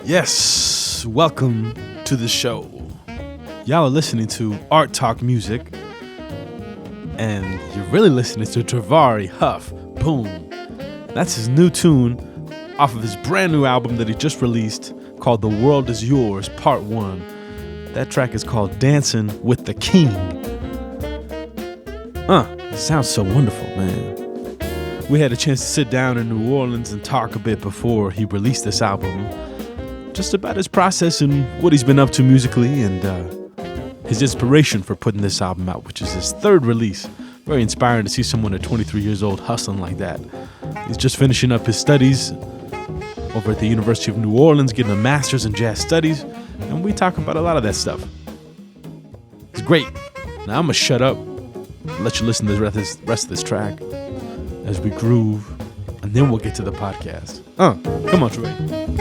Yes, welcome to the show. Y'all are listening to Art Talk Music, and you're really listening to Trevarri Huff-Boone. That's his new tune off of his brand new album that he just released called The World Is Yours, Part 1. That track is called Dancing with the King. It sounds so wonderful, man. We had a chance to sit down in New Orleans and talk a bit before he released this album, just about his process and what he's been up to musically and his inspiration for putting this album out, which is his third release. Very inspiring to see someone at 23 years old hustling like that. He's just finishing up his studies over at the University of New Orleans, getting a master's in jazz studies, and we talk about a lot of that stuff. It's great. Now I'm going to shut up and let you listen to the rest of this track as we groove, and then we'll get to the podcast. Come on, Trey.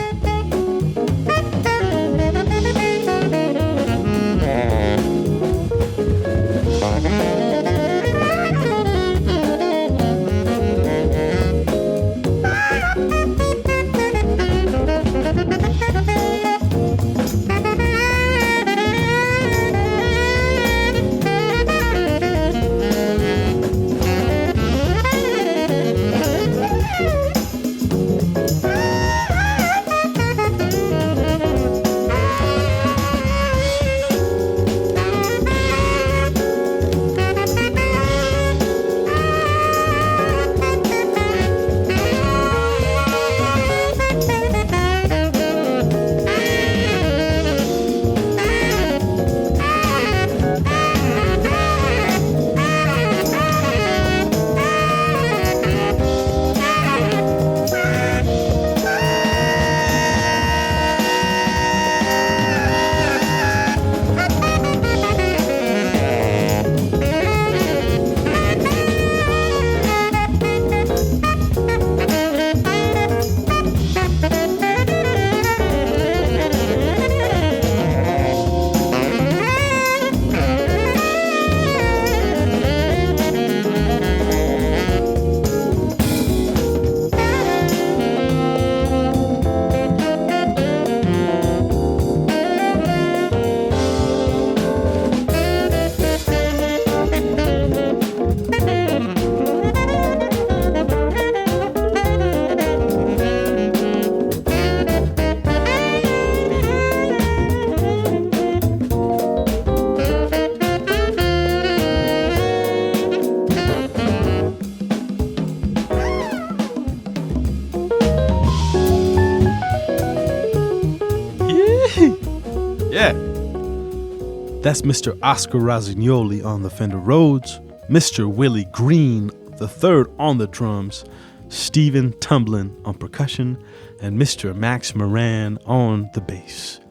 That's Mr. Oscar Rosignoli on the Fender Rhodes, Mr. Willie Green III on the drums, Stephen Tumblin on percussion, and Mr. Max Moran on the bass.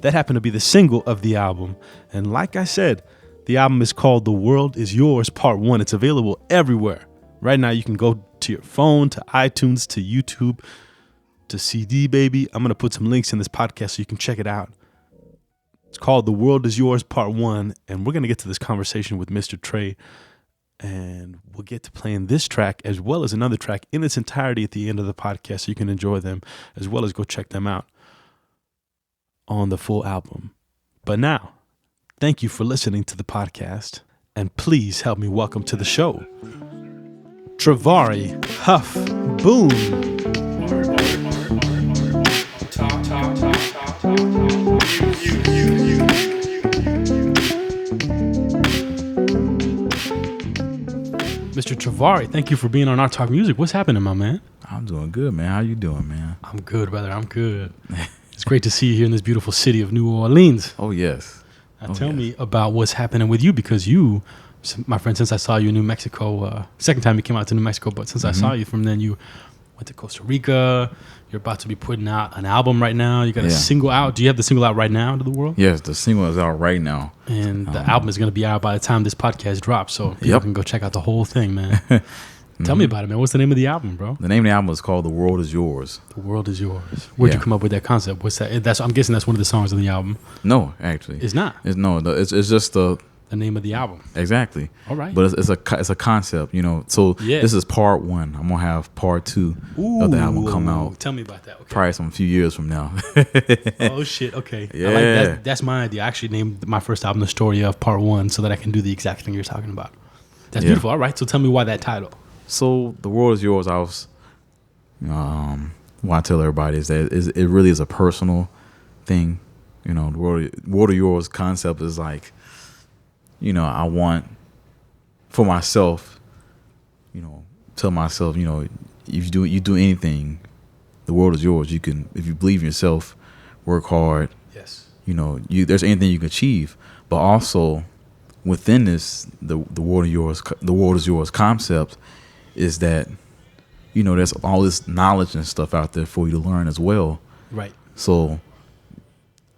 That happened to be the single of the album, and like I said, the album is called The World Is Yours Part 1. It's available everywhere. Right now you can go to your phone, to iTunes, to YouTube, to CD Baby. I'm going to put some links in this podcast so you can check it out. It's called The World Is Yours Part 1, and we're going to get to this conversation with Mr. Trey, and we'll get to playing this track as well as another track in its entirety at the end of the podcast so you can enjoy them as well as go check them out on the full album. But now, thank you for listening to the podcast, and please help me welcome to the show, Trevarri Huff-Boone. Mr. Trevarri, thank you for being on Art Talk Music. What's happening, my man? I'm doing good, man. How you doing, man? I'm good, brother. I'm good. It's great to see you here in this beautiful city of New Orleans. Oh, yes. Now tell me about what's happening with you, because you, my friend, since I saw you in New Mexico, second time you came out to New Mexico, but since I saw you from then, you went to Costa Rica. You're about to be putting out an album right now. You got a single out. Do you have the single out right now to the world? Yes, the single is out right now. And the album is going to be out by the time this podcast drops, so you can go check out the whole thing, man. Tell me about it, man. What's the name of the album, bro? The name of the album is called The World Is Yours. The World Is Yours. Where'd you come up with that concept? What's that? I'm guessing that's one of the songs on the album. No, actually. It's not? It's just the the name of the album. Exactly. All right. But it's a concept, So this is part 1. I'm gonna have part 2 of the album come out. Tell me about that. Okay. Probably some few years from now. Oh shit. Okay. Yeah. I like that. That's my idea. I actually named my first album The Story of Part 1 so that I can do the exact thing you're talking about. That's beautiful. All right. So tell me why that title. So The World Is Yours, I was what I tell everybody is that it really is a personal thing. The world of yours concept is like, I want for myself, tell myself, if you do anything, the world is yours. You can, if you believe in yourself, work hard. Yes. There's anything you can achieve, but also within this, the world is yours concept is that, there's all this knowledge and stuff out there for you to learn as well. Right. So,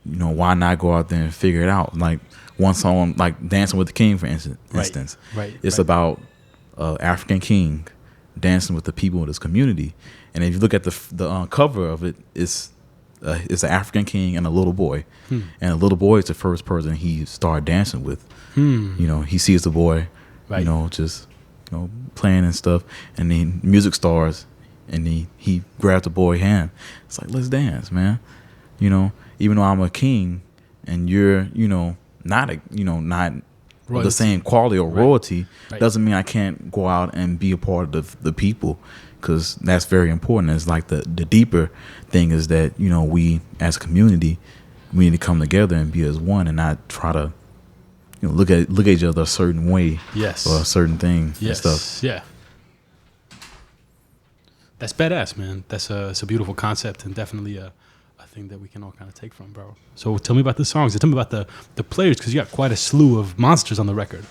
why not go out there and figure it out? Like one song, like Dancing with the King, for instance. Right. It's about African king dancing with the people in his community. And if you look at the cover of it, it's an African king and a little boy. And the little boy is the first person he started dancing with. He sees the boy, just playing and stuff, and then music starts, and he grabs the boy's hand. It's like, let's dance, man. Even though I'm a king and you're, not of the same quality or royalty, doesn't mean I can't go out and be a part of the people, because that's very important. It's like the deeper thing is that, we as a community, we need to come together and be as one and not try to, look at each other a certain way, or a certain thing and stuff. Yeah. That's badass, man. It's a beautiful concept and definitely a thing that we can all kind of take from, bro. So tell me about the songs. Tell me about the players, because you got quite a slew of monsters on the record.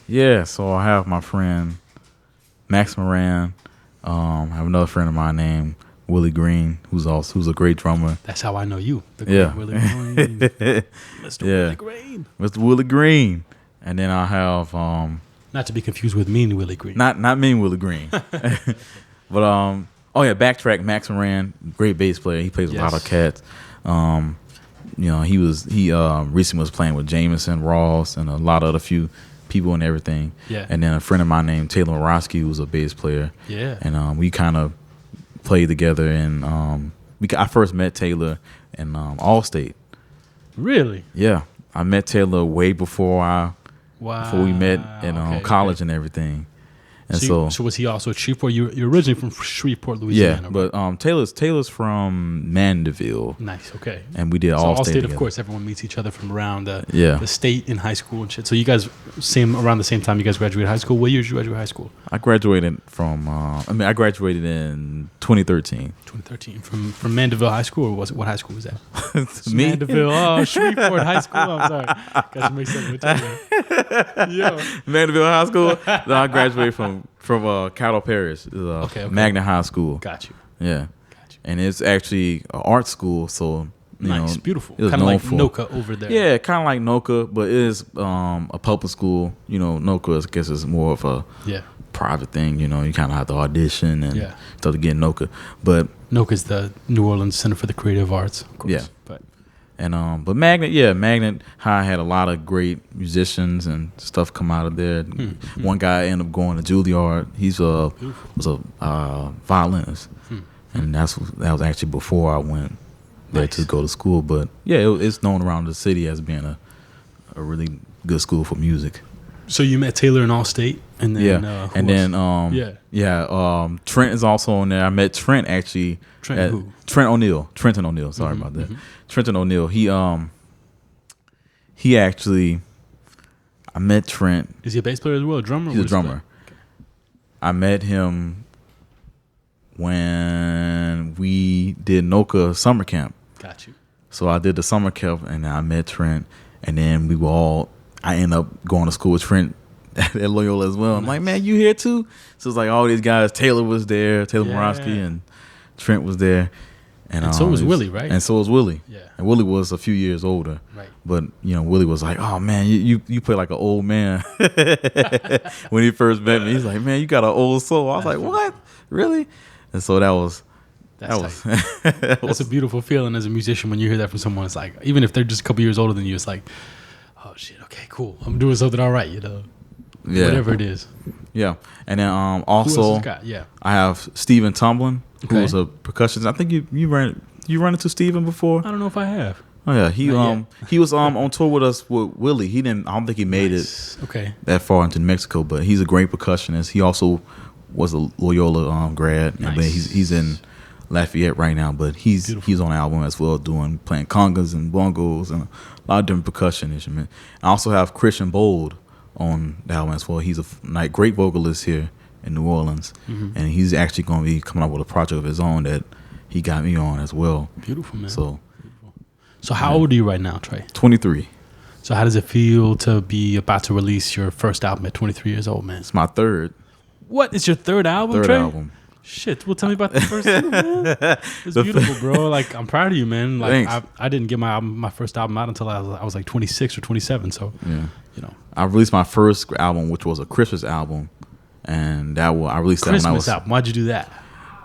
Yeah, so I have my friend Max Moran. I have another friend of mine named Willie Green, who's a great drummer. That's how I know you. The great Willie Green. Mr. Willie Green. Mr. Willie Green. And then I have not to be confused with Mean Willie Green. Not Mean Willie Green. But backtrack, Max Moran, great bass player. He plays with a lot of cats. He recently was playing with Jameson, Ross, and a lot of other few people and everything. Yeah. And then a friend of mine named Taylor Morosky, who's a bass player. Yeah. And we kind of played together, and I first met Taylor in Allstate. Really? Yeah. I met Taylor way before we met in college and everything. And so was he also at Shreveport? You're originally from Shreveport, Louisiana. Yeah, but Taylor's from Mandeville. Nice, okay. And we did Allstate together. Of course, everyone meets each other from around the state in high school and shit. So you guys, around the same time you guys graduated high school. What year did you graduate high school? I graduated I graduated in 2013. 2013. From Mandeville High School, or what high school was that? Me? Mandeville, Shreveport High School. I'm sorry. Got to make something with that. Yo. Mandeville High School? No, I graduated from Caddo Parish, Magnet High School. Got you. Yeah. Got you. And it's actually an art school, so nice, beautiful. Kind of like NOCA over there. Yeah, kind of like NOCA, but it is a public school. NOCA, I guess, is more of a private thing. You kind of have to audition and stuff to get in NOCA. But NOCA's the New Orleans Center for the Creative Arts, of course. Yeah. But Magnet High had a lot of great musicians and stuff come out of there. Mm-hmm. One guy ended up going to Juilliard. He's was a violinist, and that was actually before I went there to go to school. But it's known around the city as being a really good school for music. So you met Taylor in Allstate, and then Trent is also on there. I met Trent actually. Trenton O'Neill. Sorry about that. Mm-hmm. Trenton O'Neill. He actually. I met Trent. Is he a bass player as well? A drummer? He's a drummer. Okay. I met him when we did NOCA summer camp. Got you. So I did the summer camp, and I met Trent, and then I ended up going to school with Trent at Loyola as well. Nice. I'm like, man, you here too? So it's like all these guys. Taylor was there, Taylor Morosky, and Trent was there. And so was Willie, right? And so was Willie. Yeah. And Willie was a few years older. Right. But, Willie was like, oh, man, you play like an old man. When he first met me, he's like, man, you got an old soul. I was like, what? Really? And so that's a beautiful feeling as a musician when you hear that from someone. It's like, even if they're just a couple years older than you, it's like, Oh shit. Okay, cool. I'm doing something all right. Yeah. Whatever it is. Yeah. And then Who also else has got? Yeah. I have Stephen Tumblin, Okay. who's a percussionist. I think you run into Stephen before. I don't know if I have. Oh yeah, he Not he was on tour with us with Willie. He didn't. I don't think he made Nice. Okay. that far into Mexico, but he's a great percussionist. He also was a Loyola grad, Nice. but he's in Lafayette right now. But he's on the album as well, playing congas and bongos and a lot of different percussion instruments. I also have Christian Bold on the album as well. He's a great vocalist here in New Orleans, and he's actually going to be coming up with a project of his own that he got me on as well. Beautiful, man. So how old are you right now, Trey? 23. So how does it feel to be about to release your first album at 23 years old, man? It's my third. What? It's your third album, Trey? Album. Shit. Well, tell me about the first one, man. It's beautiful, bro. Like, I'm proud of you, man. Like, I didn't get my first album out until I was like 26 or 27. So, I released my first album, which was a Christmas album, and I released that when I was Christmas album. Why'd you do that?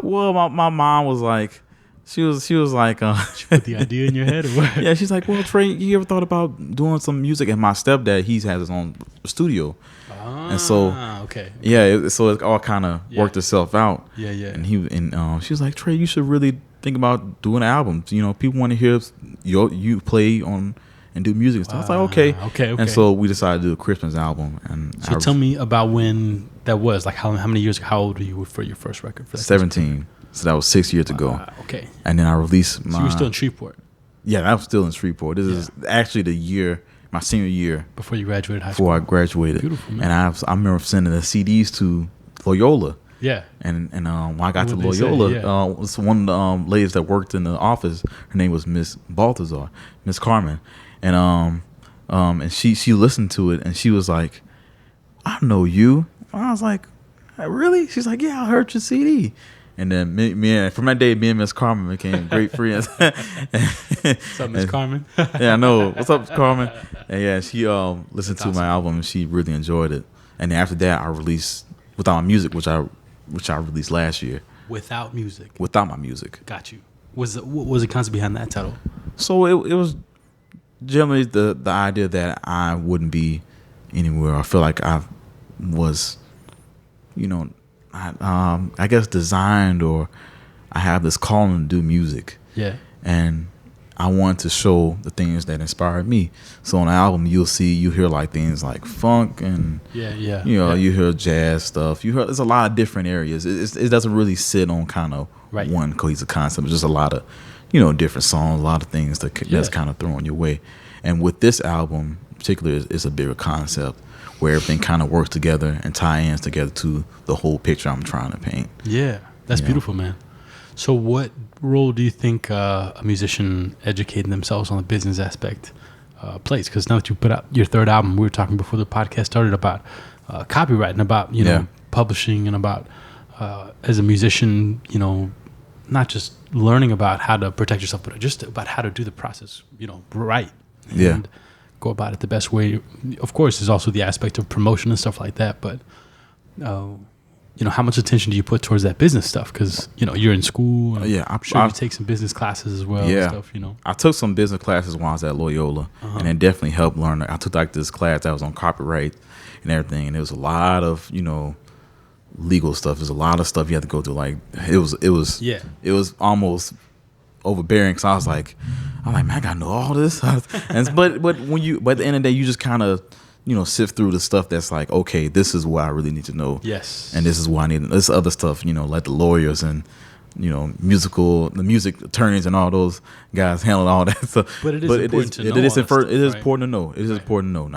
Well, my mom was like, she was like, She put the idea in your head, or what? yeah, she's like, well, Trey, you ever thought about doing some music? And my stepdad, he has his own studio, and so okay, so it all kind of worked itself out. Yeah. And she was like, Trey, you should really think about doing an album. People want to hear you play on and do music and stuff. I was like, okay. And so we decided to do a Christmas album. And so tell me about when that was. Like, how many years? How old were you for your first record? For that 17. So that was 6 years ago. Okay. And then I released my... So you were still in Shreveport? Yeah, I was still in Shreveport. This is actually my senior year. Before you graduated high school? Before I graduated. Beautiful, man. And I remember sending the CDs to Loyola. Yeah. And when I got to Loyola, was one of the ladies that worked in the office. Her name was Miss Balthazar, Miss Carmen. And she listened to it, and she was like, I know you. And I was like, really? She's like, yeah, I heard your CD. And then from that day, me and Miss Carmen became great friends. What's up, Miss Carmen? Yeah, I know. What's up, Carmen? And yeah, she listened to my album, and she really enjoyed it. And then after that, I released Without My Music, which I released last year. Without music. Without My Music. Got you. What was the concept behind that title? So it was generally the idea that I wouldn't be anywhere. I feel like I was, I guess designed, or I have this calling to do music. Yeah. And I want to show the things that inspired me. So on the album, you hear like things like funk and you hear jazz stuff. There's a lot of different areas. It doesn't really sit on kind of one cohesive concept. It's just a lot of different songs, a lot of things that's kind of thrown your way. And with this album, particularly, it's a bigger concept where everything kind of works together and ties together to the whole picture I'm trying to paint. Yeah, that's beautiful, man. So what role do you think a musician educating themselves on the business aspect plays? Because now that you put out your third album, we were talking before the podcast started about copyright and about, publishing, and about, as a musician, not just learning about how to protect yourself, but just about how to do the process, right. And go about it the best way. Of course, there's also the aspect of promotion and stuff like that, but how much attention do you put towards that business stuff? Because you're in school. And I'm sure you take some business classes as well. Yeah, and stuff, I took some business classes while I was at Loyola, and it definitely helped learn. I took like this class that was on copyright and everything, and there was a lot of legal stuff. There's a lot of stuff you had to go through. Like it was almost overbearing, because I was like, man, I gotta know all this. but at the end of the day, you just kind of sift through the stuff that's like, okay, this is what I really need to know. Yes. And this is what I need. This other stuff, like the lawyers and the music attorneys and all those guys handle all that stuff. But it is important to know. It is important to know. It is important to know.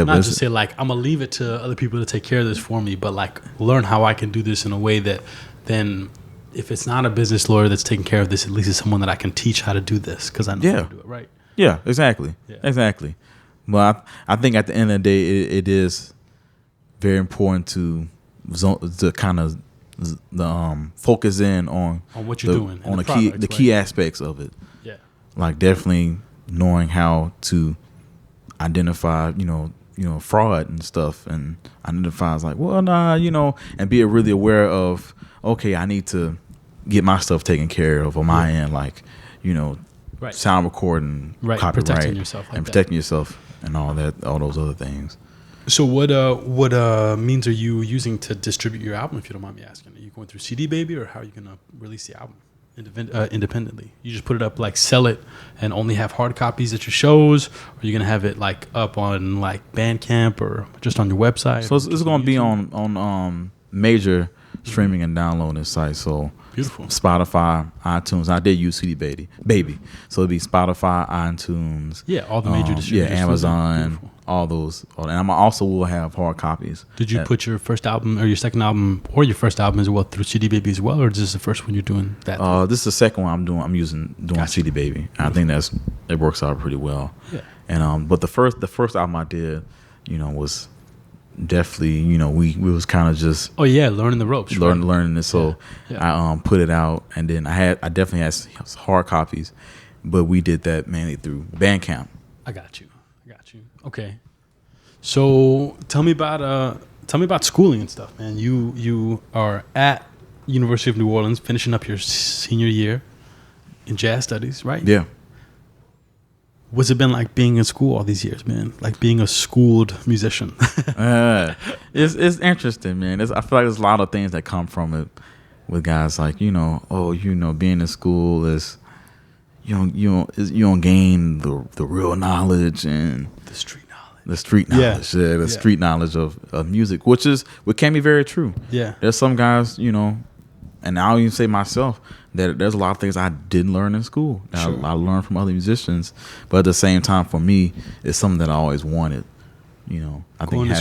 Not just say like, I'm gonna leave it to other people to take care of this for me, but like learn how I can do this in a way that then, if it's not a business lawyer that's taking care of this, at least it's someone that I can teach how to do this, because I know how to do it right. Yeah, exactly. Yeah. Exactly. But I think at the end of the day, it is very important to kind of focus in on what you're doing, on the key aspects of it. Yeah, like definitely knowing how to identify, fraud and stuff, and identify like, well, and be really aware of, okay, I need to get my stuff taken care of on my end, like, Right. sound recording, Right, copyright, protecting yourself like and that. protecting yourself and all those other things. So what means are you using to distribute your album, if you don't mind me asking? Are you going through CD Baby, or how are you going to release the album independently? You just put it up, like sell it and only have hard copies at your shows, or are you going to have it like up on like Bandcamp or just on your website? So it's going to be on major streaming and downloading sites. So Beautiful. Spotify, iTunes. I did use CD Baby. So it'd be Spotify, iTunes. Yeah, all the major distributors. Yeah, Amazon, all those. And I also will have hard copies. Did you put your first album or your second album or your first album as well through CD Baby as well, or is this the first one you're doing that? This is the second one I'm doing Gotcha. CD Baby. I think it works out pretty well. Yeah. And but the first album I did, was definitely, we was kind of just learning the ropes, learning it. So I put it out, and then I definitely had hard copies, but we did that mainly through Bandcamp. I got you. Okay. So tell me about schooling and stuff, man. You are at University of New Orleans, finishing up your senior year in jazz studies, right? Yeah. What's it been like being in school all these years, man? Like being a schooled musician? It's interesting, man. I feel like there's a lot of things that come from it with guys like, being in school is, you don't gain the real knowledge and the street knowledge. The street knowledge of music, which can be very true. Yeah. There's some guys, and I'll even say myself, that there's a lot of things I didn't learn in school. Sure. I learned from other musicians, but at the same time, for me, it's something that I always wanted. Going to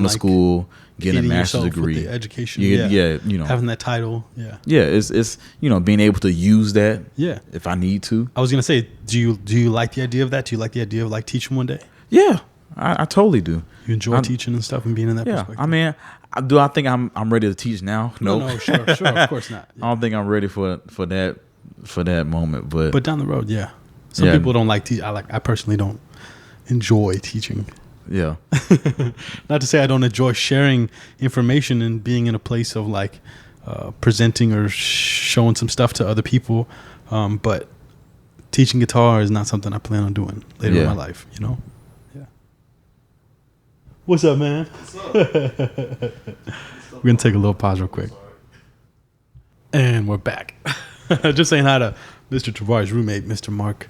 school, getting a master's degree, with the education, having that title, it's being able to use that, if I need to. I was gonna say, do you like the idea of that? Do you like the idea of like teaching one day? Yeah, I totally do. You enjoy teaching and stuff and being in that perspective? I mean, do I think I'm ready to teach now? No, sure, of course not. I don't think I'm ready for that moment, but down the road, some people don't like teach. I personally don't enjoy teaching. Yeah. Not to say I don't enjoy sharing information and being in a place of like presenting or showing some stuff to other people, but teaching guitar is not something I plan on doing later in my life. Yeah. What's up, man? What's up? We're gonna take a little pause real quick, and we're back. Just saying hi to Mr. Trevarri's roommate, Mr. Mark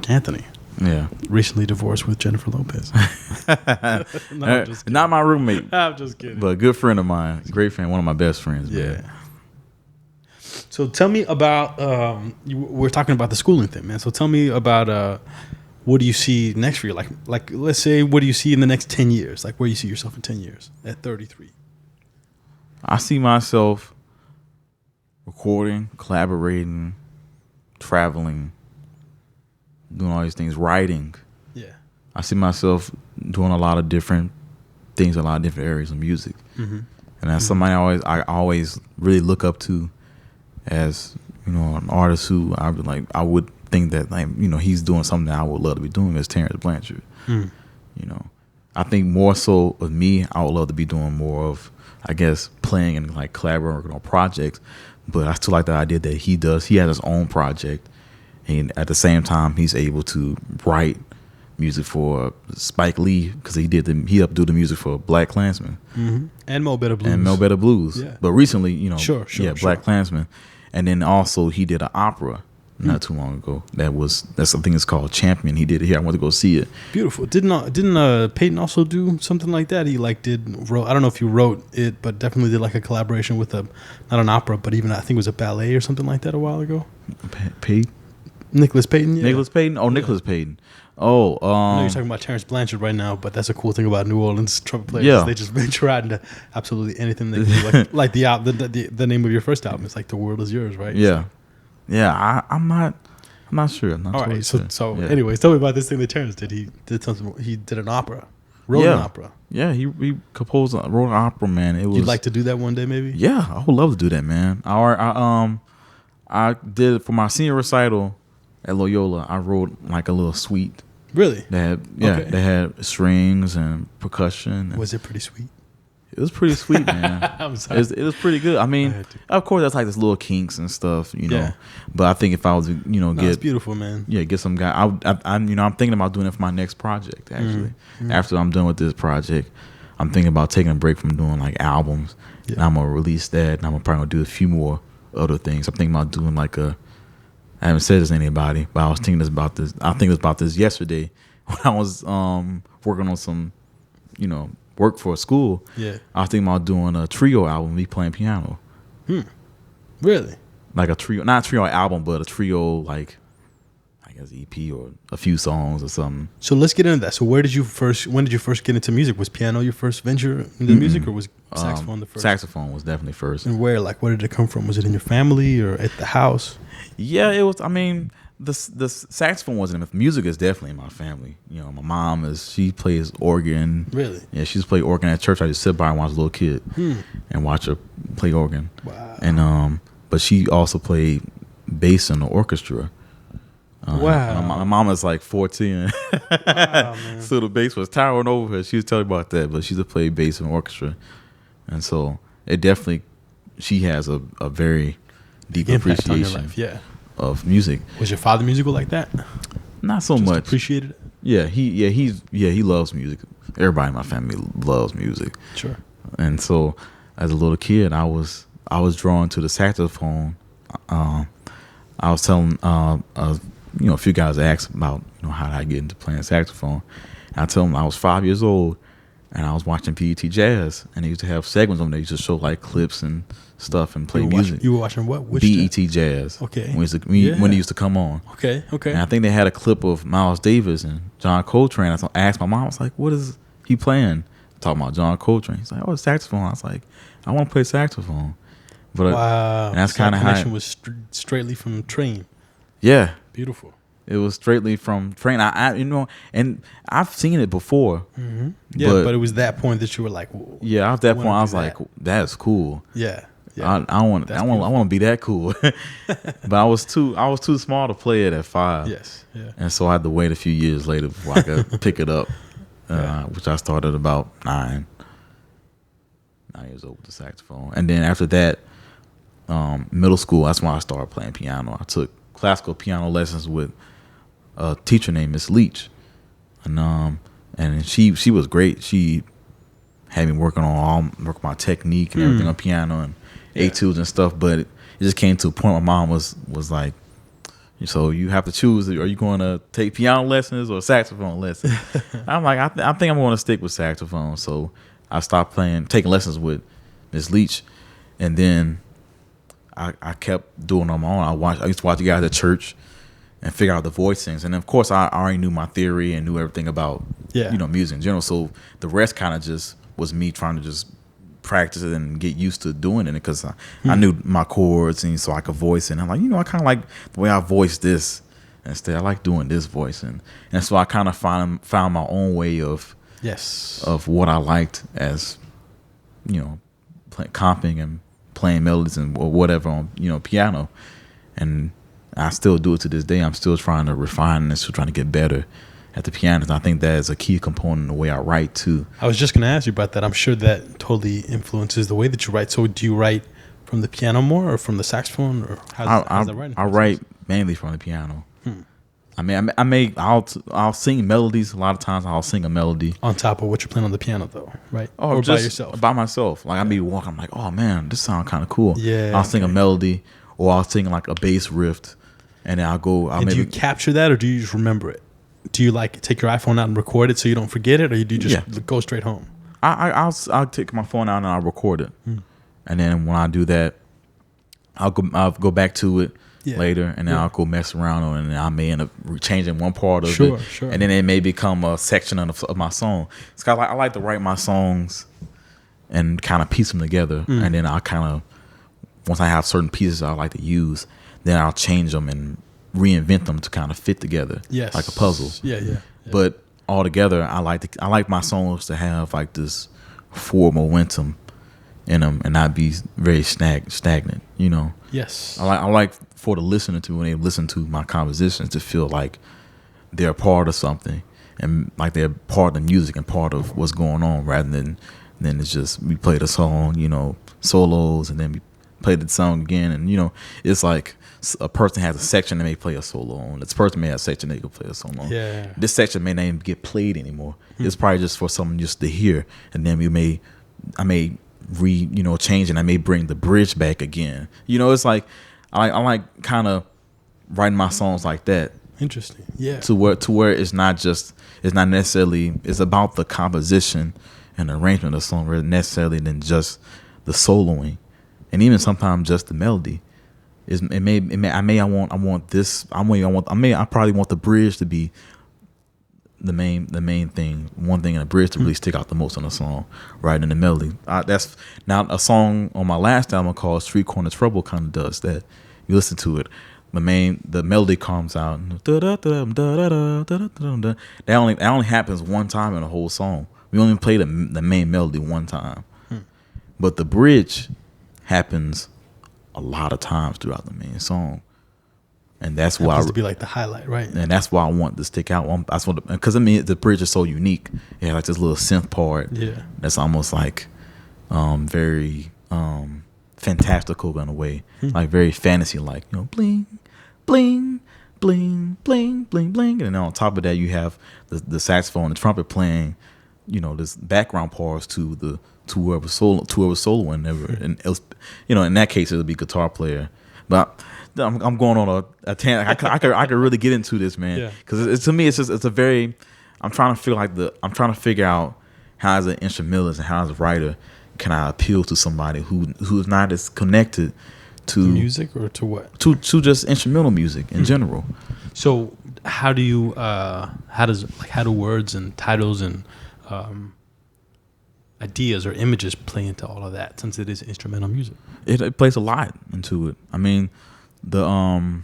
Anthony. Yeah. Recently divorced with Jennifer Lopez. No, I'm just kidding. Not my roommate. I'm just kidding. But a good friend of mine. Great friend. One of my best friends. Yeah. Man. So tell me about, we're talking about the schooling thing, man. So tell me about what do you see next for you? Like let's say, what do you see in the next 10 years? Like where you see yourself in 10 years at 33? I see myself recording, collaborating, traveling, doing all these things, writing. Yeah. I see myself doing a lot of different things, a lot of different areas of music. Mm-hmm. And as somebody I always really look up to as, an artist who I would think that he's doing something that I would love to be doing, as Terrence Blanchard. Mm. I think more so of me, I would love to be doing more of, I guess, playing and like collaborating on projects. But I still like the idea that he does. He has his own project. And at the same time, he's able to write music for Spike Lee, because he helped do the music for Black Klansman. Mm-hmm. And Mo Better Blues. Yeah. But recently, sure. Black Klansman. And then also he did an opera not too long ago. That's something it's called Champion. He did it here. I went to go see it. Beautiful. Didn't Peyton also do something like that? He wrote, I don't know if you wrote it, but definitely did like a collaboration with not an opera, but even I think it was a ballet or something like that a while ago. Peyton? Nicholas Peyton, yeah. Nicholas Peyton? Oh, Nicholas Peyton. Oh, I know you're talking about Terrence Blanchard right now, but that's a cool thing about New Orleans trumpet players. Yeah. They just venture out into absolutely anything they can do. Like the name of your first album is like The World Is Yours, right? Yeah. Yeah, I'm not sure. I'm not all totally right. sure. So yeah. anyways, tell me about this thing that Terrence did. He did something. He did an opera, wrote an opera. Yeah, he wrote an opera, man. It was. You'd like to do that one day, maybe? Yeah, I would love to do that, man. I did it for my senior recital at Loyola. I wrote like a little suite. Really? They had strings and percussion. Was it pretty sweet? It was pretty sweet, man. I'm sorry. It was pretty good. I mean, of course, that's like this little kinks and stuff, you know. Yeah. But I think if I was, It's beautiful, man. Yeah, get some guy. I'm thinking about doing it for my next project. Actually, after I'm done with this project, I'm thinking about taking a break from doing like albums. Yeah. And I'm gonna release that, and I'm probably gonna do a few more other things. I'm thinking about doing like I haven't said this to anybody, but I was thinking about this. I think about this yesterday when I was working on some, work for a school. Yeah. I was thinking about doing a trio album, me playing piano. Really? Like a trio, not a trio album, but a trio, like I guess EP or a few songs or something. So let's get into that. So when did you first get into music? Was piano your first venture into music, or was saxophone the first? Saxophone was definitely first. And where did it come from? Was it in your family or at the house? Yeah, it was. I mean, the saxophone wasn't. Music is definitely in my family. My mom she plays organ. Really? Yeah, she used to play organ at church. I just sit by and watch a little kid and watch her play organ. Wow. And but she also played bass in the orchestra. Wow. My mom is like 14. Wow, man. So the bass was towering over her. She was telling me about that, but she used to play bass in the orchestra. And so it definitely, she has a very deep Impact on your appreciation life, of music. Was your father musical like that? Not so Just much. appreciated it? Yeah, he loves music. Everybody in my family loves music. Sure. And so as a little kid, I was drawn to the saxophone. I was telling a few guys asked about how did I get into playing saxophone. And I told them I was 5 years old and I was watching PET Jazz, and they used to have segments on there. They used to show like clips and stuff and play music. You were watching what? Which BET Jazz. Okay. When it used to come on. Okay. And I think they had a clip of Miles Davis and John Coltrane. I asked my mom, I was like, what is he playing? Talking about John Coltrane. He's like, oh, it's saxophone. I was like, I want to play saxophone. But wow. And that's So kind of how connection was straightly from Train. Yeah. Beautiful. It was straightly from Train. And I've seen it before. Mm-hmm. Yeah, but it was that point that you were like, yeah. At that point, I was like, that's cool. Yeah. I want to be that cool. But I was too small to play it at 5. Yes. Yeah. And so I had to wait a few years later before I could pick it up, which I started about 9 years old with the saxophone. And then after that, middle school, that's when I started playing piano. I took classical piano lessons with a teacher named Miss Leach, and she was great. She had me working on my technique and everything on piano and etudes and stuff. But it just came to a point where my mom was like, so you have to choose: are you going to take piano lessons or saxophone lessons? I'm like, I think I'm going to stick with saxophone. So I stopped taking lessons with Miss Leach, and then I kept doing it on my own. I used to watch the guys at church and figure out the voicings. And of course, I already knew my theory and knew everything about music in general. So the rest kind of just was me trying to just practice it and get used to doing it, because I knew my chords, and so I could voice it. And I'm like, I kind of like the way I voice this instead. I like doing this voice, and so I kind of found my own way of what I liked as comping and playing melodies and or whatever on piano. And I still do it to this day. I'm still trying to refine and still trying to get better at the piano. And I think that is a key component in the way I write too. I was just going to ask you about that. I'm sure that totally influences the way that you write. So do you write from the piano more or from the saxophone, or how's that writing? I write mainly from the piano. I mean, I'll sing melodies. A lot of times I'll sing a melody on top of what you're playing on the piano, though, right? Or by yourself? By myself. Like I'll be walking, I'm like, oh man, this sounds kind of cool. Yeah. I'll sing a melody, or I'll sing like a bass riff, and then I'll go. Do you capture that, or do you just remember it? Do you like take your iPhone out and record it so you don't forget it, or do you just go straight home? I'll take my phone out and I'll record it, and then when I do that, I'll go back to it later, and then I'll go mess around on it, and I may end up changing one part of it, and then it may become a section of my song. It's kind of like I like to write my songs and kind of piece them together, and then I'll kind of, once I have certain pieces I like to use, then I'll change them and reinvent them to kind of fit together, like a puzzle. Yeah. But altogether, I like my songs to have like this forward momentum in them and not be very stagnant. Yes. I like for the listener to, when they listen to my compositions, to feel like they're a part of something, and like they're part of the music and part of what's going on, rather than then it's just we play the song, solos, and then we play the song again, and it's like a person has a section they may play a solo on. This person may have a section they can play a solo on. Yeah. This section may not even get played anymore. It's probably just for someone just to hear, and then I may change, and I may bring the bridge back again. It's like I like kind of writing my songs like that. Interesting. Yeah. To where it's not necessarily, it's about the composition and arrangement of the song rather necessarily than just the soloing, and even sometimes just the melody. I probably want the bridge to be the main thing, one thing in the bridge to really stick out the most on the song, right in the melody. That's now a song on my last album called Street Corner Trouble kind of does that. You listen to it, the melody comes out. That only happens one time in the whole song. We only play the main melody one time, but the bridge happens a lot of times throughout the main song, and that's why to be like the highlight, right? And that's why I want to stick out. Because the bridge is so unique. It has like this little synth part. Yeah, that's almost like very fantastical in a way, like very fantasy like, bling, bling, bling, bling, bling, bling, and then on top of that you have the saxophone and the trumpet playing, this background parts to whoever's soloing, and else, in that case it'll be guitar player. But I'm going on a tangent. I could really get into this, man, because to me it's a very, I'm trying to figure out how as an instrumentalist and how as a writer can I appeal to somebody who is not as connected to music, or to what, to just instrumental music in general. So how do words and titles and ideas or images play into all of that, since it is instrumental music? It plays a lot into it. I mean, I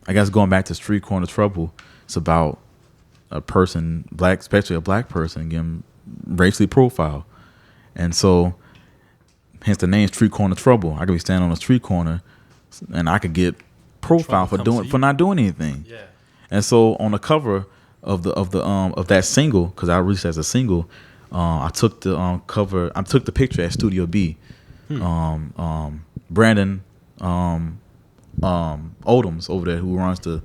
guess going back to Street Corner Trouble, it's about a person, especially a black person, getting racially profiled. And so, hence the name Street Corner Trouble. I could be standing on a street corner, and I could get profiled for not doing anything. Yeah. And so, on the cover of that single, because I released it as a single, I took the cover. I took the picture at Studio B. Brandon Odoms over there, who runs the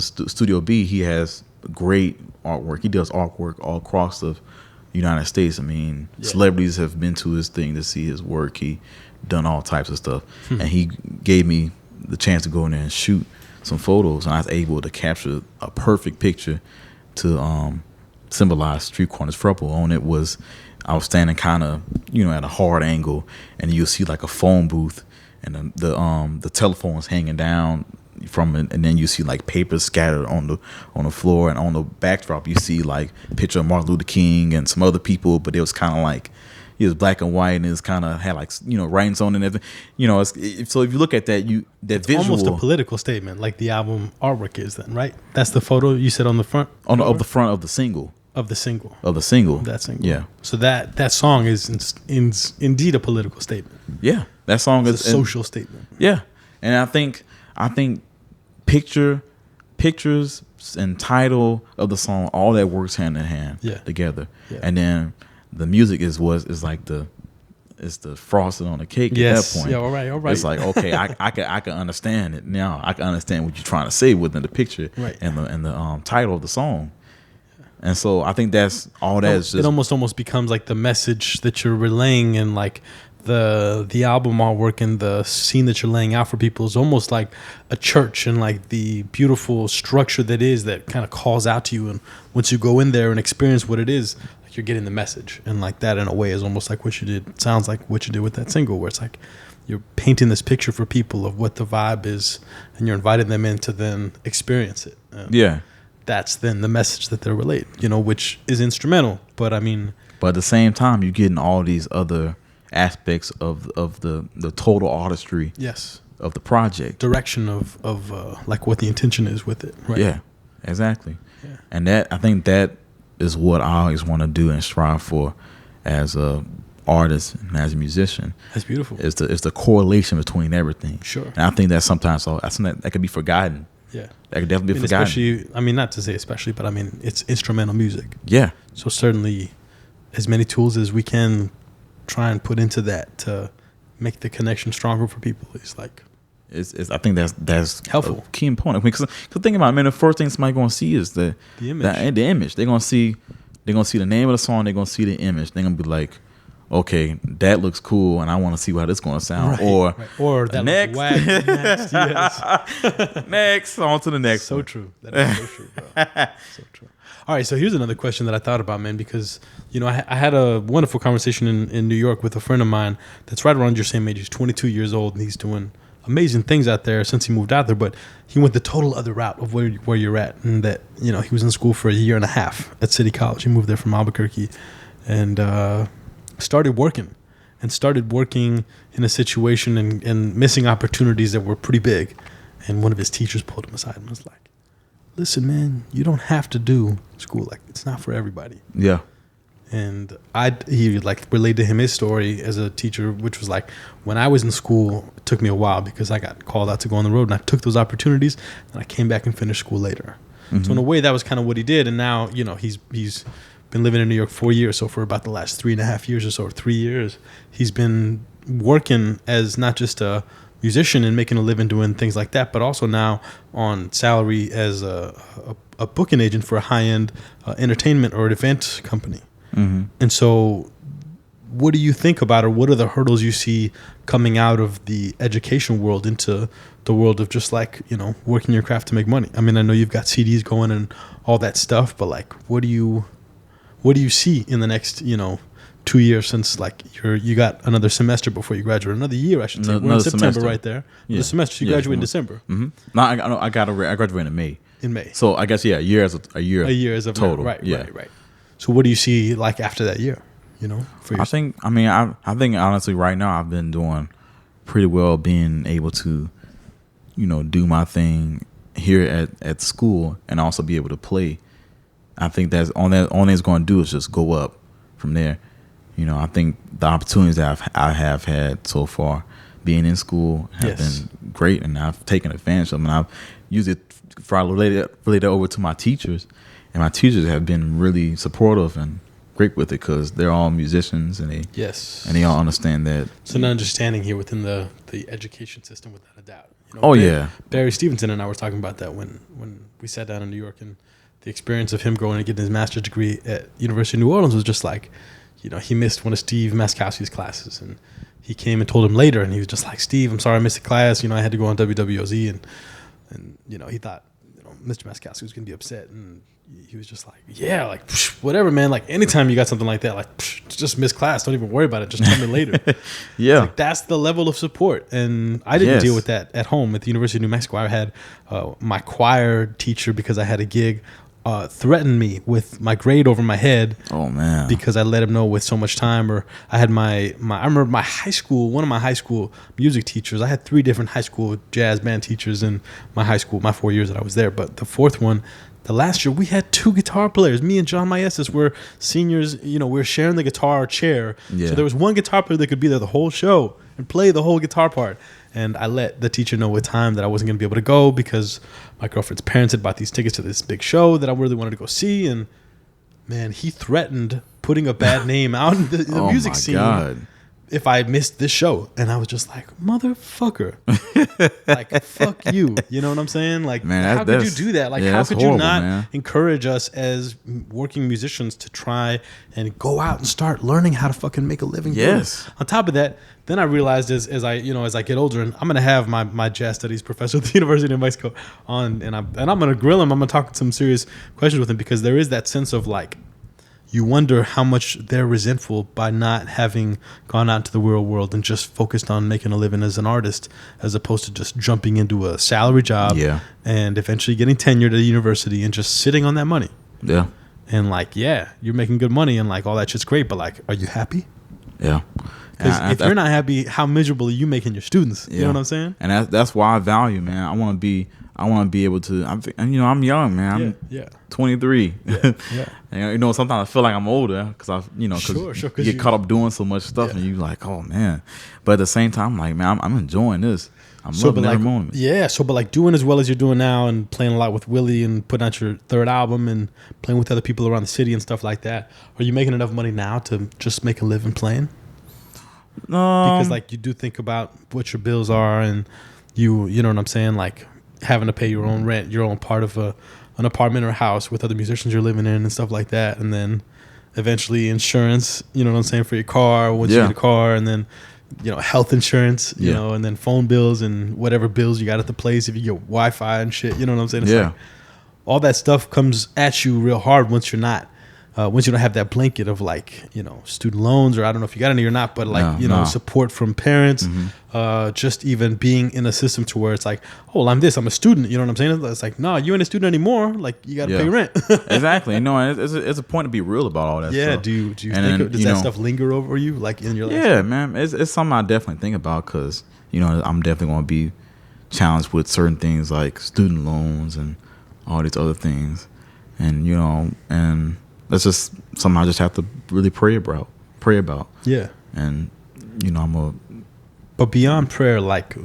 Studio B. He has great artwork. He does artwork all across the United States. I mean, celebrities have been to his thing to see his work. He done all types of stuff, and he gave me the chance to go in there and shoot some photos, and I was able to capture a perfect picture to symbolize Street Corner Trouble. On it was, I was standing kind of at a hard angle, and you'll see like a phone booth, and the telephone's hanging down from it, and then you see like papers scattered on the floor, and on the backdrop you see like a picture of Martin Luther King and some other people, but it was kind of like, it was black and white, and it was kind of had like writings on it and everything. So if you look at that, it's visual, almost a political statement, like the album artwork is. Then, right? That's the photo you said on the front, of the front of the single. Of the single. That single. Yeah. So that song is indeed a political statement. Yeah. That song is a social statement. Yeah. And I think pictures and title of the song, all that works hand in hand together. Yeah. And then the music is like it's the frosting on the cake at that point. Yeah, all right. It's like, okay, I can understand it now. I can understand what you're trying to say within the picture, right, and the title of the song. And so I think that's all that is. It almost becomes like the message that you're relaying, and like the album artwork and the scene that you're laying out for people is almost like a church, and like the beautiful structure that kind of calls out to you. And once you go in there and experience what it is, like, you're getting the message. And like that in a way is almost like what you did. It sounds like what you did with that single, where it's like you're painting this picture for people of what the vibe is, and you're inviting them in to then experience it. Yeah. That's then the message that they're relaying, which is instrumental. But I mean, but at the same time, you're getting all these other aspects of the total artistry, yes, of the project, direction of like what the intention is with it, right? Yeah, exactly. Yeah. And I think that is what I always want to do and strive for as a artist and as a musician. That's beautiful. It's the correlation between everything. Sure. And I think that's sometimes that's something that could be forgotten. Yeah, that could definitely be forgotten. Especially, not to say especially, but it's instrumental music. Yeah. So certainly, as many tools as we can try and put into that to make the connection stronger for people. It's like, I think that's helpful. A key important, because think about it, man. The first thing somebody's gonna see is the image. The image. They're gonna see the name of the song. They're gonna see the image. They're gonna be like, okay, that looks cool, and I want to see how this gonna sound. Or that next, looks whack. Next, yes. Next, on to the next. So true. That is so true, bro. So true. All right, so here's another question that I thought about, man, because, you know, I had a wonderful conversation in New York with a friend of mine that's right around your same age. He's 22 years old, and he's doing amazing things out there since he moved out there, but he went the total other route of where you're at, and that, you know, he was in school for a year and a half at City College. He moved there from Albuquerque and started working in a situation and missing opportunities that were pretty big. And one of his teachers pulled him aside and was like, listen, man, you don't have to do school. Like, it's not for everybody. Yeah. And he like relayed to him his story as a teacher, which was like, when I was in school, it took me a while because I got called out to go on the road, and I took those opportunities, and I came back and finished school later. Mm-hmm. So in a way, that was kind of what he did. And now, you know, he's been living in New York 4 years. So for about the last 3.5 years or so, or 3 years, he's been working as not just a musician and making a living doing things like that, but also now on salary as a booking agent for a high-end entertainment or an event company. Mm-hmm. And so what do you think about, or what are the hurdles you see coming out of the education world into the world of just like, you know, working your craft to make money? I mean, I know you've got CDs going and all that stuff, but like, what do you see in the next, you know, 2 years, since like you got another semester before you graduate, another year, I should say. We're in September semester. Right there. Yeah. The semester, you graduate in December. Mm-hmm. No, I graduated in May. In May. So I guess, yeah, a year as of total. Right. So what do you see like after that year, you know? I think honestly right now I've been doing pretty well, being able to, you know, do my thing here at school and also be able to play. I think that's all it's going to do is just go up from there. You know, I think the opportunities that I have had so far being in school have been great, and I've taken advantage of them. And I've used it for relate over to my teachers, and my teachers have been really supportive and great with it because they're all musicians, and they all understand that. It's an understanding here within the education system, without a doubt. You know, Barry Stevenson and I were talking about that when we sat down in New York, and the experience of him going and getting his master's degree at University of New Orleans was just like, you know, he missed one of Steve Maskowski's classes, and he came and told him later, and he was just like, Steve, I'm sorry I missed the class. You know, I had to go on WWOZ, and you know, he thought, you know, Mr. Maskowski was going to be upset, and he was just like, yeah, like, whatever, man. Like, anytime you got something like that, like, just miss class. Don't even worry about it. Just tell me later. Like, that's the level of support. And I didn't deal with that at home at the University of New Mexico. I had my choir teacher, because I had a gig, threatened me with my grade over my head. Oh man! Because I let him know with so much time. Or I had I remember my high school, one of my high school music teachers. I had 3 different high school jazz band teachers in my high school, my 4 years that I was there. But the fourth one, the last year, we had 2 guitar players. Me and John Maestas were seniors. You know, we were sharing the guitar chair. Yeah. So there was one guitar player that could be there the whole show and play the whole guitar part. And I let the teacher know with time that I wasn't going to be able to go because my girlfriend's parents had bought these tickets to this big show that I really wanted to go see. And man, he threatened putting a bad name out in the music scene. God. If I missed this show. And I was just like, motherfucker. Like, fuck you. You know what I'm saying? Like, man, how could you do that? Like, how could you not encourage us as working musicians to try and go out and start learning how to fucking make a living? Yes. On top of that, then I realized as I get older, and I'm gonna have my jazz studies professor at the University of New Mexico on, and I'm gonna grill him. I'm gonna talk some serious questions with him, because there is that sense of like, you wonder how much they're resentful by not having gone out into the real world and just focused on making a living as an artist, as opposed to just jumping into a salary job and eventually getting tenured at a university and just sitting on that money. Yeah. And like, yeah, you're making good money and like all that shit's great, but like, are you happy? Yeah. Because if you're not happy, how miserable are you making your students? You know what I'm saying? And that's why I value, man. I want to be able to. I'm young, man. I'm 23. Yeah. And, you know, sometimes I feel like I'm older because you get caught up doing so much stuff, and you like, oh man. But at the same time, I'm like, man, I'm enjoying this. I'm loving every like, moment. Yeah, but like doing as well as you're doing now and playing a lot with Willie and putting out your third album and playing with other people around the city and stuff like that, are you making enough money now to just make a living playing? Because like you do think about what your bills are and you know what I'm saying, like having to pay your own rent, your own part of an apartment or a house with other musicians you're living in and stuff like that, and then eventually insurance, you know what I'm saying, for your car once you get a car, and then health insurance, you know, and then phone bills and whatever bills you got at the place if you get Wi-Fi and shit, you know what I'm saying? It's like all that stuff comes at you real hard once you don't have that blanket of like, student loans, or I don't know if you got any or not, but like, support from parents, just even being in a system to where it's like, oh, well, I'm a student, you know what I'm saying? It's like, no, you ain't a student anymore. Like you got to pay rent. Exactly. It's a point to be real about all that stuff. Yeah. Do you think, does that stuff linger over you like in your life? Yeah, man. It's something I definitely think about because, I'm definitely going to be challenged with certain things like student loans and all these other things. And, and that's just something I just have to really pray about. Yeah. And, But beyond prayer, like,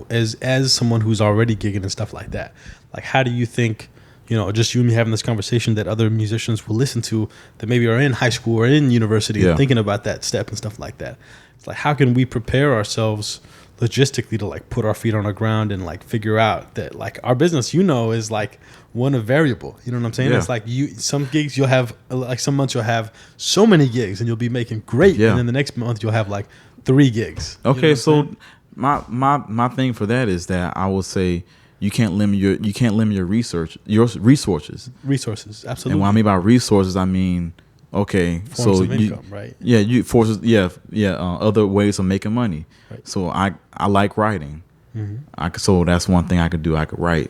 as someone who's already gigging and stuff like that, like, how do you think, just you and me having this conversation that other musicians will listen to that maybe are in high school or in university and thinking about that step and stuff like that? It's like, how can we prepare ourselves logistically to like put our feet on the ground and like figure out that like our business, is like one of variable, you know what I'm saying? It's like some gigs you'll have, like some months you'll have so many gigs and you'll be making great. And then the next month you'll have like 3 gigs. Okay. So my thing for that is that I will say you can't limit your resources. Absolutely. And what I mean by resources, I mean, okay, forms of income, right? Yeah, other ways of making money. Right. So I like writing. So that's one thing I could do. I could write.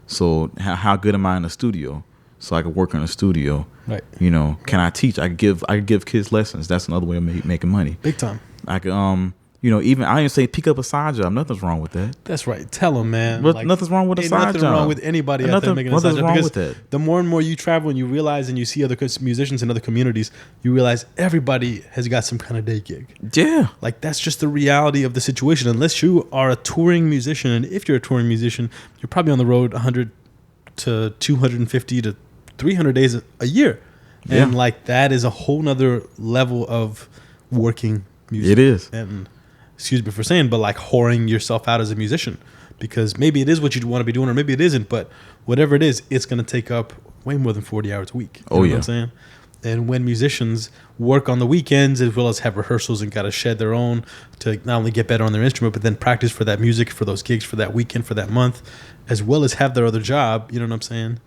So how good am I in the studio? So I could work in a studio. Right. Can I teach? I could give kids lessons. That's another way of making money. Big time. I could even I didn't say pick up a side job. Nothing's wrong with that. That's right. Tell them, man. But like, nothing's wrong with a side job. Nothing wrong with anybody out there making a side job. Wrong with that? The more and more you travel and you realize and you see other musicians in other communities, you realize everybody has got some kind of day gig. Yeah. Like that's just the reality of the situation. Unless you are a touring musician, and if you're a touring musician, you're probably on the road 100 to 250 to 300 days a year. And like that is a whole nother level of working music. It is. And excuse me for saying, but like whoring yourself out as a musician, because maybe it is what you want to be doing or maybe it isn't, but whatever it is, it's going to take up way more than 40 hours a week. You know what I'm saying? And when musicians work on the weekends as well as have rehearsals and got to shed their own to not only get better on their instrument, but then practice for that music, for those gigs, for that weekend, for that month, as well as have their other job, you know what I'm saying?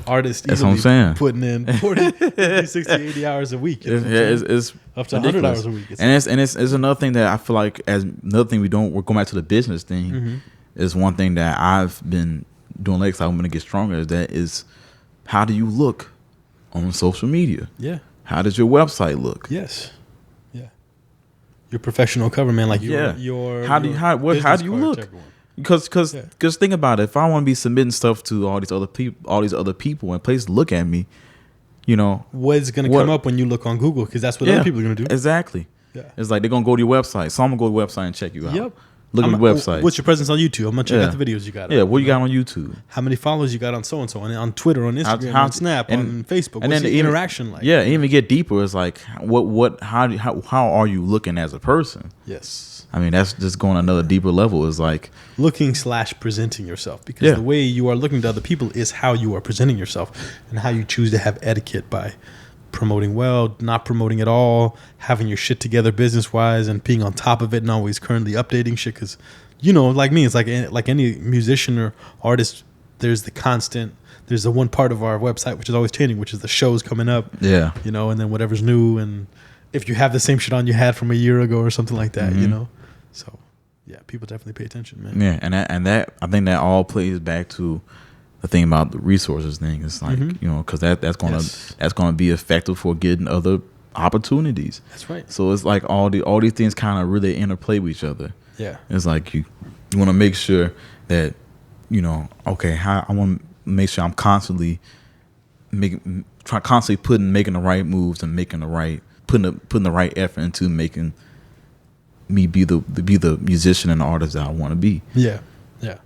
Artists easily putting in 40, 50, 60, 80 hours a week. It's up to 100 hours a week. It's another thing that I feel like we're going back to the business thing, is one thing that I've been doing lately, so I'm going to get stronger, is how do you look on social media? Yeah. How does your website look? Yes. Yeah. Your professional cover, man. Like your how do you look? Because think about it. If I want to be submitting stuff to all these other people, and places look at me, what's going to come up when you look on Google? Because that's what other people are going to do. Exactly. Yeah. It's like they're going to go to your website. So I'm going to go to your website and check you out. Yep. Look at the website. What's your presence on YouTube? How much you got the videos you got? Yeah, what you got on YouTube? How many followers you got on so-and-so? On Twitter, on Instagram, on Snap, on Facebook? And what's the interaction like? Yeah, even get deeper. It's like, how are you looking as a person? Yes. I mean, that's just going another deeper level. Is like looking / presenting yourself, because the way you are looking to other people is how you are presenting yourself and how you choose to have etiquette by promoting well, not promoting at all, having your shit together business-wise and being on top of it and always currently updating shit. Because, like me, it's like any musician or artist, there's the one part of our website which is always changing, which is the shows coming up. Yeah. And then whatever's new, and if you have the same shit on you had from a year ago or something like that, So, yeah, people definitely pay attention, man. Yeah, and that I think that all plays back to the thing about the resources thing. It's like because that's gonna be effective for getting other opportunities. That's right. So it's like all these things kind of really interplay with each other. Yeah, it's like you want to make sure that I want to make sure I'm constantly making the right moves and putting the right effort into making me be the musician and the artist that I want to be. Yeah. Yeah.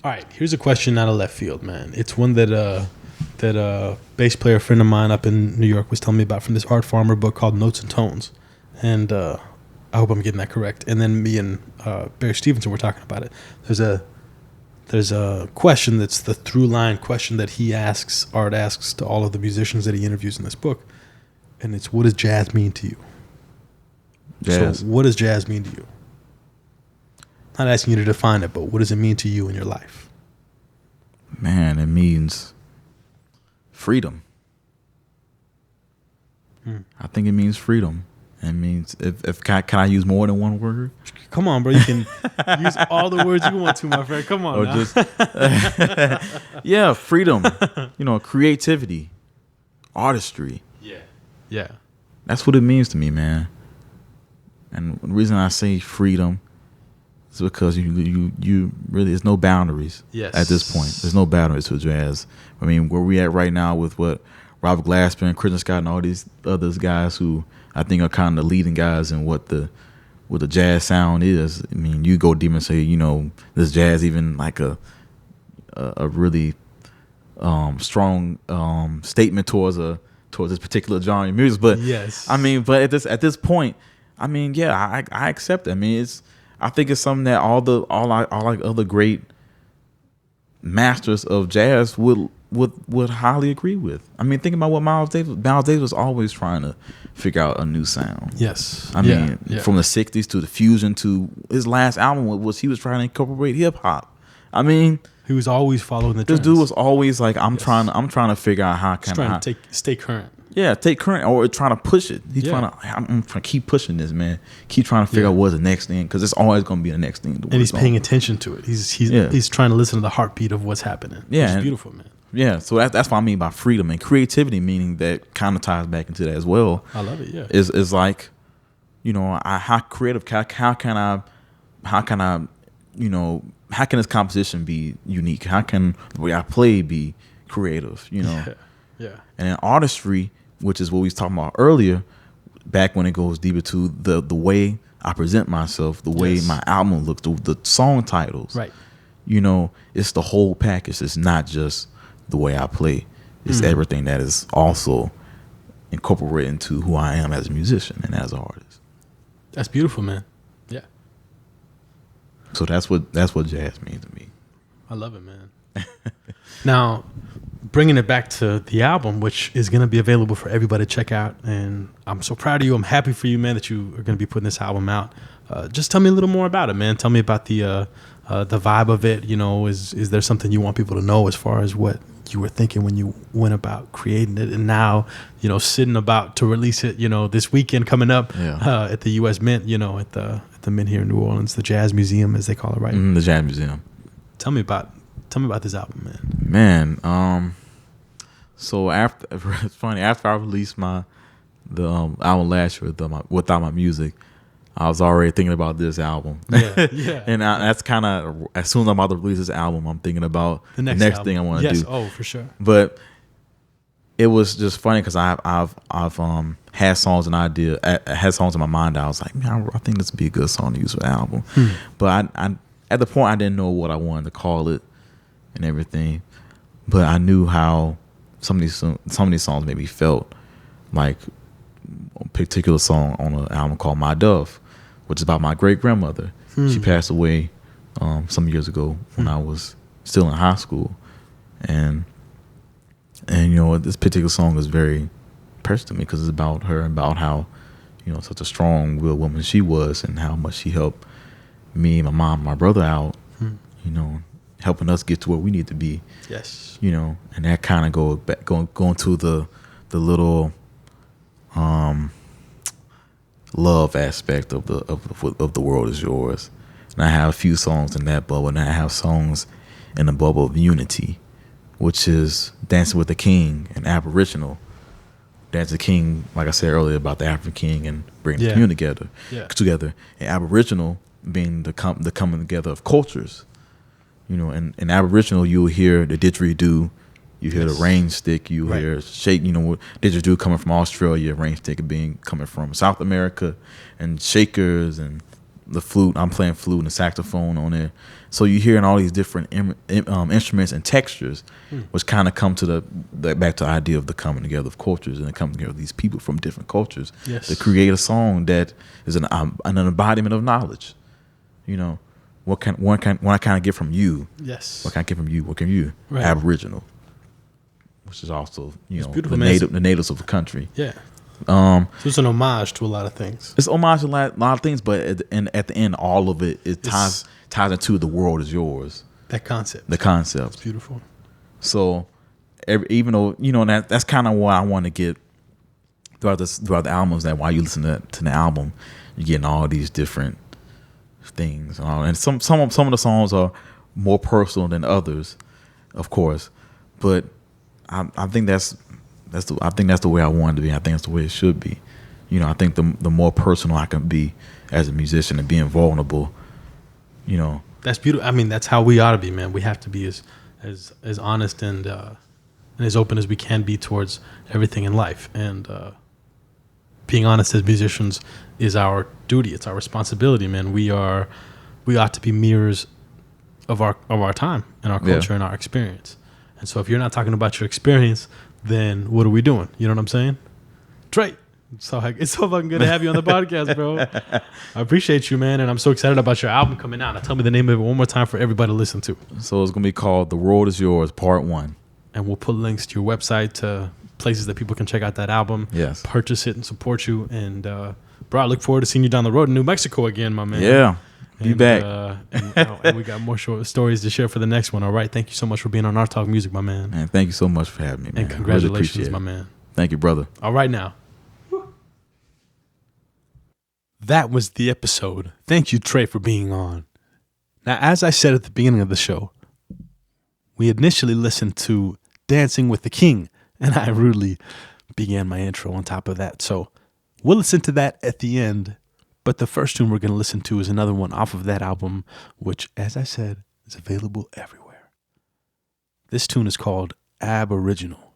All right. Here's a question out of left field, man. It's one that bass player friend of mine up in New York was telling me about from this Art Farmer book called Notes and Tones. And I hope I'm getting that correct. And then me and Barry Stevenson were talking about it. There's a question that's the through line question that Art asks to all of the musicians that he interviews in this book. And it's, what does jazz mean to you? Jazz. So what does jazz mean to you? Not asking you to define it, but what does it mean to you in your life? Man, it means freedom. I think it means freedom. It means if can I use more than one word? Come on, bro. You can use all the words you want to, my friend. Come on. Or now. just yeah, freedom. Creativity, artistry. Yeah. That's what it means to me, man. And the reason I say freedom is because you really, there's no boundaries. Yes. At this point, there's no boundaries for jazz. I mean, where we at right now with what Robert Glasper and Christian Scott and all these other guys who I think are kind of the leading guys in what the jazz sound is. I mean, you go deep and say, does jazz even like a really strong statement towards this particular genre of music? But yes, I mean, but at this point, I mean, yeah, I accept it. I mean, I think it's something that all other great masters of jazz would highly agree with. I mean, think about what Miles Davis was always trying to figure out a new sound. Yes. I mean, from the 60s to the fusion to his last album was he was trying to incorporate hip hop. I mean, he was always following the trends. This dude was always like, I'm trying to figure out how can I stay current. Yeah, take current or trying to push it. I'm trying to keep pushing this, man. Keep trying to figure out what's the next thing, because it's always going to be the next thing. And he's paying attention to it. He's trying to listen to the heartbeat of what's happening. Yeah, it's beautiful, man. Yeah, so that's what I mean by freedom and creativity, meaning that kind of ties back into that as well. I love it. Yeah, is like, how creative? How can I, how can this composition be unique? How can the way I play be creative? Yeah. And in artistry, which is what we was talking about earlier, back when it goes deeper to the way I present myself, the way my album looks, the song titles. Right. It's the whole package. It's not just the way I play. It's everything that is also incorporated into who I am as a musician and as an artist. That's beautiful, man. Yeah. So that's what jazz means to me. I love it, man. Now, bringing it back to the album, which is going to be available for everybody to check out, and I'm so proud of you. I'm happy for you, man, that you are going to be putting this album out. Just tell me a little more about it, man. Tell me about the vibe of it. Is there something you want people to know as far as what you were thinking when you went about creating it, and now sitting about to release it this weekend coming up at the U.S. Mint, at the Mint here in New Orleans, the Jazz Museum as they call it, right? The Jazz Museum. Tell me about this album, man. So it's funny, after I released the album last year Without My Music, I was already thinking about this album. Yeah. And that's kind of, as soon as I'm about to release this album, I'm thinking about the next thing I want to do. Oh, for sure. But it was just funny because I've had songs had songs in my mind that I was like, man, I think this would be a good song to use for the album. But I at the point I didn't know what I wanted to call it and everything. But I knew how some of these songs made me felt, like a particular song on an album called My Dove, which is about my great grandmother. She passed away some years ago when I was still in high school, and this particular song is very personal to me because it's about her and about how such a strong-willed woman she was, and how much she helped me, my mom, my brother out, helping us get to where we need to be. Yes. And that kind of going to the little love aspect of the world is yours. And I have a few songs in that bubble, and I have songs in the bubble of unity, which is Dancing with the King and Aboriginal. Dancing with the King, like I said earlier, about the African king and bringing the community together. And Aboriginal being the coming together of cultures. And in Aboriginal, you'll hear the didgeridoo, You hear the range stick. You hear shake. You know, didgeridoo coming from Australia, range stick coming from South America, and shakers and the flute. I'm playing flute and the saxophone on there. So you're hearing all these different instruments and textures, which kind of come to the back to the idea of the coming together of cultures, and the coming together of these people from different cultures to create a song that is an embodiment of knowledge. You know, what can I kind of get from you? Yes. What can I get from you? What can you? Right. Aboriginal, which is also the natives of the country. Yeah. So it's an homage to a lot of things. It's homage to a lot of things, but at the end, all of it ties into the world is yours. That concept. The concept. It's beautiful. So, even though that's kind of what I want to get throughout the albums. That while you listen to the album, you're getting all these different things, and some of the songs are more personal than others, of course. But I think that's the way I want it to be. I think that's the way it should be. I think the more personal I can be as a musician and being vulnerable, That's beautiful. I mean, that's how we ought to be, man. We have to be as honest and as open as we can be towards everything in life. And being honest as musicians is our duty. It's our responsibility, man. We ought to be mirrors of our time and our culture and our experience. And so if you're not talking about your experience, then what are we doing? You know what I'm saying? Trey, it's so fucking good to have you on the podcast, bro. I appreciate you, man, and I'm so excited about your album coming out. Now tell me the name of it one more time for everybody to listen to. So it's going to be called The World Is Yours, Part 1. And we'll put links to your website, to places that people can check out that album, purchase it, and support you. And, bro, I look forward to seeing you down the road in New Mexico again, my man. Yeah. Be back. And we got more short stories to share for the next one. All right. Thank you so much for being on Our Talk Music, my man. Man, thank you so much for having me, man. And congratulations, my man. Thank you, brother. All right, now. That was the episode. Thank you, Trey, for being on. Now, as I said at the beginning of the show, we initially listened to Dancing with the King, and I rudely began my intro on top of that. So we'll listen to that at the end. But the first tune we're going to listen to is another one off of that album, which, as I said, is available everywhere. This tune is called Aboriginal.